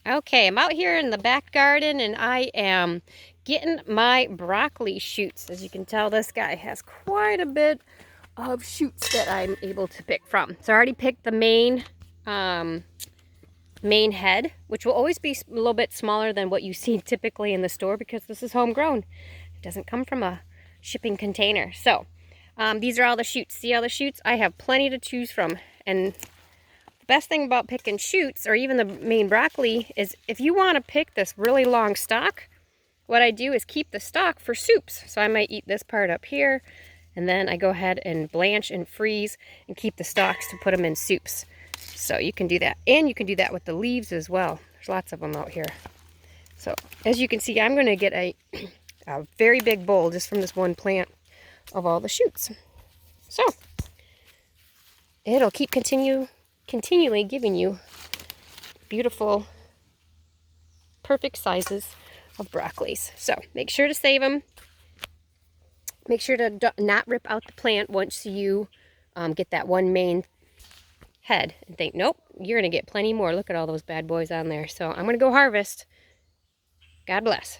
Okay, I'm out here in the back garden and I am getting my broccoli shoots. As you can tell, this guy has quite a bit of shoots that I'm able to pick from. So I already picked the main head, which will always be a little bit smaller than what you see typically in the store because this is homegrown. It doesn't come from a shipping container. So these are all the shoots. See all the shoots? I have plenty to choose from. And the best thing about picking shoots, or even the main broccoli, is if you want to pick this really long stalk, what I do is keep the stalk for soups. So I might eat this part up here, and then I go ahead and blanch and freeze and keep the stalks to put them in soups. So you can do that. And you can do that with the leaves as well. There's lots of them out here. So as you can see, I'm going to get a very big bowl just from this one plant of all the shoots. So it'll keep continually giving you beautiful, perfect sizes of broccolis. So make sure to save them. Make sure to not rip out the plant once you get that one main head and think, nope, you're going to get plenty more. Look at all those bad boys on there. So I'm going to go harvest. God bless.